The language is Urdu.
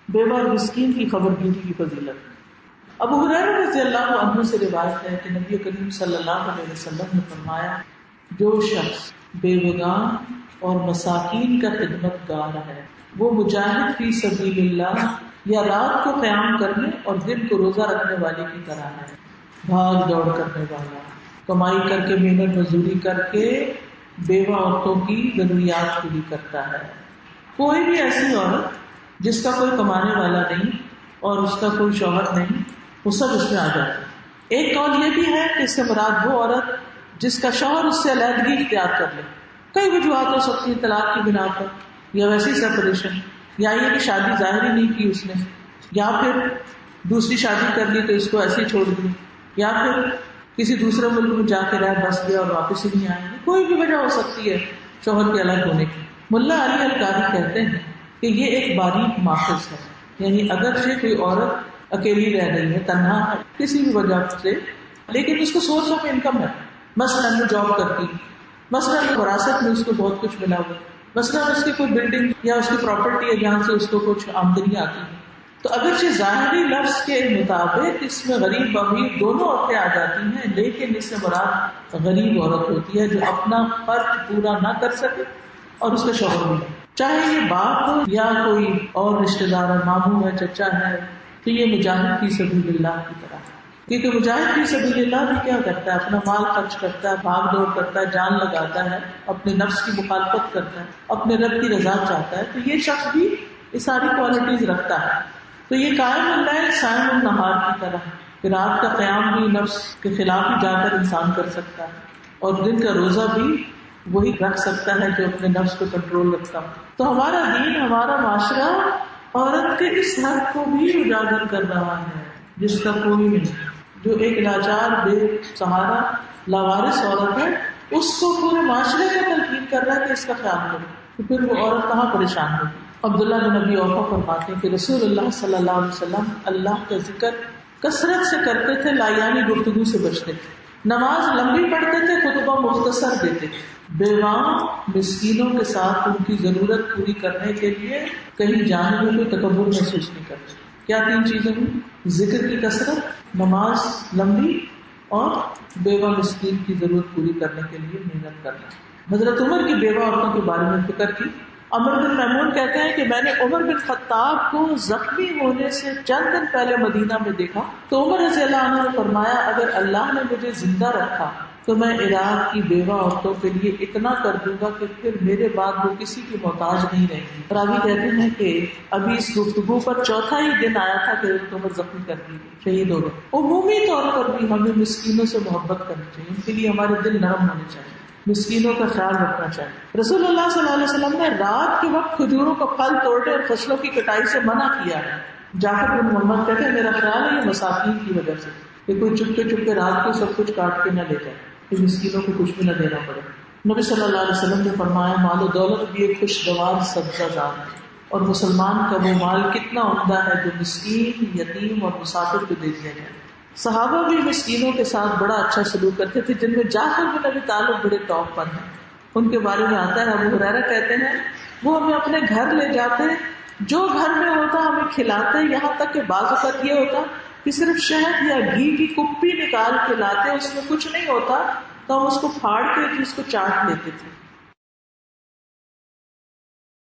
بیوہ اور مسکین کی خبرگیری کی فضیلت۔ ابو ہریرہ رضی اللہ عنہ سے روایت ہے کہ نبی کریم صلی اللہ علیہ وسلم نے فرمایا، جو شخص بیوگان اور مساکین کا خدمت گار ہے وہ مجاہد فی سبیل اللہ یا رات کو قیام کرنے اور دن کو روزہ رکھنے والے کی طرح ہے۔ بھاگ دوڑ کرنے والا، کمائی کر کے محنت مزدوری کر کے بیوہ عورتوں کی ضروریات پوری کرتا ہے۔ کوئی بھی ایسی عورت جس کا کوئی کمانے والا نہیں اور اس کا کوئی شوہر نہیں، وہ سب اس میں آ جاتے ہیں۔ ایک قول یہ بھی ہے کہ اس سے مراد وہ عورت جس کا شوہر اس سے علیحدگی اختیار کر لے، کئی وجوہات ہو سکتی ہیں، طلاق کی بنا پر، یا ویسی سیپریشن، یا یہ کہ شادی ظاہری نہیں کی اس نے، یا پھر دوسری شادی کر لی تو اس کو ایسے ہی چھوڑ دی، یا پھر کسی دوسرے ملک میں جا کے رہ بس گیا اور واپس ہی نہیں آئے۔ کوئی بھی وجہ ہو سکتی ہے شوہر کے الگ ہونے کی۔ ملا علی القاری کہتے ہیں کہ یہ ایک باریک ماخذ ہے، یعنی اگرچہ کوئی عورت اکیلی رہ رہی ہے، تنہا ہے کسی بھی وجہ سے، لیکن اس کو سورس آف انکم ہے، مثلاً وہ جاب کرتی، مثلاً وراثت میں اس کو بہت کچھ ملا ہوا، مثلاً اس کی کوئی بلڈنگ یا اس کی پراپرٹی ہے جہاں سے اس کو کچھ آمدنی آتی ہے، تو اگرچہ ظاہری لفظ کے مطابق اس میں غریب امیر دونوں عورتیں آ جاتی ہیں، لیکن اس سے مراد غریب عورت ہوتی ہے جو اپنا فرض پورا نہ کر سکے اور اس کا شوہر بھی، چاہے یہ باپ ہو یا کوئی اور رشتے دار ہے، ماموں ہے، چچا ہے، تو یہ مجاہد فی سبیل اللہ کی طرح ہے۔ کیونکہ مجاہد فی سبیل اللہ بھی کیا کرتا ہے، اپنا مال خرچ کرتا ہے، بھاگ دوڑ کرتا ہے، جان لگاتا ہے، اپنے نفس کی مخالفت کرتا ہے، اپنے رب کی رضا چاہتا ہے، تو یہ شخص بھی یہ ساری کوالٹیز رکھتا ہے۔ تو یہ قائم اللیل صائم النہار کی طرح ہے کہ رات کا قیام بھی نفس کے خلاف ہی جا کر انسان کر سکتا ہے، اور دن کا روزہ بھی وہی رکھ سکتا ہے جو اپنے نفس کو کنٹرول رکھتا ہو۔ تو ہمارا دین، ہمارا معاشرہ عورت کے اس حق کو بھی اجاگر کر رہا ہے جس کا کوئی نہیں، جو ایک لاچار بے سہارا لاوارث عورت ہے، اس کو پورے معاشرے کا تلقین کر رہا ہے کہ اس کا خیال کرو، تو پھر وہ عورت کہاں پریشان ہوگی۔ عبداللہ بن ابی اوفا فرماتے ہیں کہ رسول اللہ صلی اللہ علیہ وسلم اللہ کا ذکر کثرت سے کرتے تھے، لایانی گفتگو سے بچتے تھے، نماز لمبی پڑھتے تھے، خطبہ مختصر دیتے تھے، بیواں مسکینوں کے ساتھ ان کی ضرورت پوری کرنے کے لیے کہیں جانے میں کوئی تکبر محسوس نہیں کرتے۔ کیا تین چیزیں ہیں؟ ذکر کی کثرت، نماز لمبی، اور بیوہ مسکین کی ضرورت پوری کرنے کے لیے محنت کرنا۔ حضرت عمر کی بیوہ عورتوں کے بارے میں فکر کی۔ عمر بن میمون کہتے ہیں کہ میں نے عمر بن خطاب کو زخمی ہونے سے چند دن پہلے مدینہ میں دیکھا تو عمر رضی اللہ عنہ نے فرمایا، اگر اللہ نے مجھے زندہ رکھا تو میں عراق کی بیوہ عورتوں کے لیے اتنا کر دوں گا کہ پھر میرے بعد وہ کسی کی محتاج نہیں رہیں گی۔ راوی کہتے ہیں کہ ابھی اس گفتگو پر چوتھا ہی دن آیا تھا کہ حضرت عمر زخمی کر دی گئی، شہید ہو گئے۔ عمومی طور پر بھی ہمیں مسکینوں سے محبت کرنی چاہیے، ان کے لیے ہمارے دل نرم ہونے چاہیے، مسکینوں کا خیال رکھنا چاہیے۔ رسول اللہ صلی اللہ علیہ وسلم نے رات کے وقت کھجوروں کا پھل توڑنے اور فصلوں کی کٹائی سے منع کیا ہے۔ جعفر بن محمد کہتے ہیں میرا خیال ہے یہ مساکین کی وجہ سے، کہ کوئی چپ کے رات کو سب کچھ کاٹ کے نہ لے جائے، کہ مسکینوں کو کچھ بھی نہ دینا پڑے۔ نبی صلی اللہ علیہ وسلم نے فرمایا، مال و دولت بھی ایک خوشگوار سبزہ زار ہے، اور مسلمان کا وہ مال کتنا عمدہ ہے جو مسکین، یتیم اور مسافر کو دے دیا جائے۔ صحابہ بھی مسکینوں کے ساتھ بڑا اچھا سلوک کرتے تھے، جن میں جعفر بن ابی طالب بڑے ٹاپ پر ہیں۔ ان کے بارے میں آتا ہے، ابو ہریرہ کہتے ہیں وہ ہمیں اپنے گھر لے جاتے، جو گھر میں ہوتا ہمیں کھلاتے، یہاں تک کہ بعض اوقات یہ ہوتا کہ صرف شہد یا گھی کی کپی نکال کے لاتے، اس میں کچھ نہیں ہوتا تو ہم اس کو پھاڑ کے اس کو چاٹ لیتے تھے۔